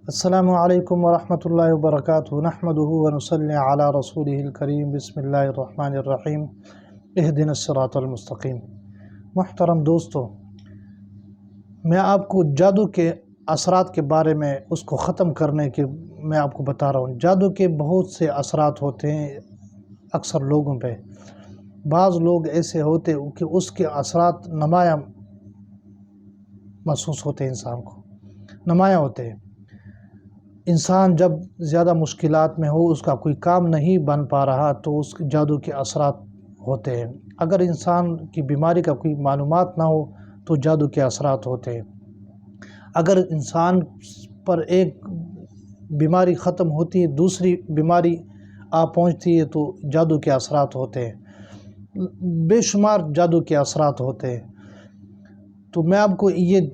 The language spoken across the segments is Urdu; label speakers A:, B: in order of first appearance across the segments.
A: السلام علیکم ورحمۃ اللہ وبرکاتہ نحمدہ ونصلی علی رسولہ الکریم بسم اللہ الرحمن الرحیم اہدنا الصراط المستقیم۔ محترم دوستو، میں آپ کو جادو کے اثرات کے بارے میں اس کو ختم کرنے کے میں آپ کو بتا رہا ہوں۔ جادو کے بہت سے اثرات ہوتے ہیں اکثر لوگوں پہ۔ بعض لوگ ایسے ہوتے کہ اس کے اثرات نمایاں محسوس ہوتے ہیں، انسان کو نمایاں ہوتے ہیں۔ انسان جب زیادہ مشکلات میں ہو، اس کا کوئی کام نہیں بن پا رہا، تو اس جادو کے اثرات ہوتے ہیں۔ اگر انسان کی بیماری کا کوئی معلومات نہ ہو تو جادو کے اثرات ہوتے ہیں۔ اگر انسان پر ایک بیماری ختم ہوتی ہے، دوسری بیماری پہنچتی ہے، تو جادو کے اثرات ہوتے ہیں۔ بے شمار جادو کے اثرات ہوتے ہیں۔ تو میں آپ کو یہ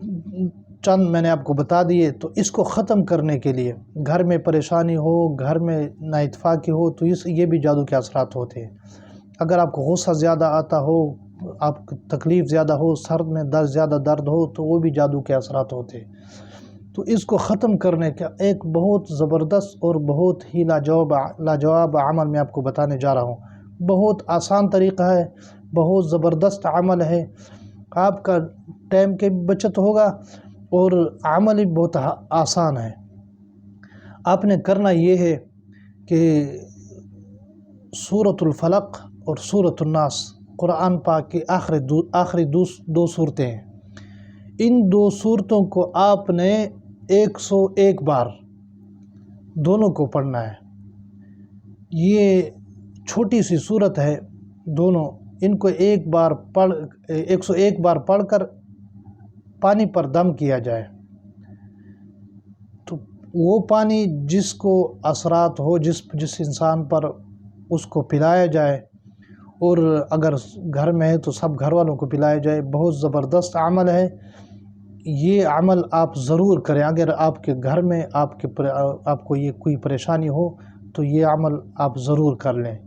A: چند میں نے آپ کو بتا دیے، تو اس کو ختم کرنے کے لیے گھر میں پریشانی ہو، گھر میں نا اتفاقی ہو، تو یہ بھی جادو کے اثرات ہوتے ہیں۔ اگر آپ کو غصہ زیادہ آتا ہو، آپ کو تکلیف زیادہ ہو، سر میں زیادہ درد ہو، تو وہ بھی جادو کے اثرات ہوتے ہیں۔ تو اس کو ختم کرنے کا ایک بہت زبردست اور بہت ہی لاجواب عمل میں آپ کو بتانے جا رہا ہوں۔ بہت آسان طریقہ ہے، بہت زبردست عمل ہے۔ آپ کا ٹائم کی بچت ہوگا اور عمل بھی بہت آسان ہے۔ آپ نے کرنا یہ ہے کہ سورۃ الفلق اور سورۃ الناس، قرآن پاک کی آخری دو صورتیں ہیں، ان دو صورتوں کو آپ نے 101 بار دونوں کو پڑھنا ہے۔ یہ چھوٹی سی صورت ہے، دونوں ان کو 101 بار پڑھ کر پانی پر دم کیا جائے، تو وہ پانی جس کو اثرات ہو، جس انسان پر اس کو پلایا جائے، اور اگر گھر میں ہے تو سب گھر والوں کو پلایا جائے۔ بہت زبردست عمل ہے، یہ عمل آپ ضرور کریں۔ اگر آپ کے گھر میں آپ کو یہ کوئی پریشانی ہو تو یہ عمل آپ ضرور کر لیں۔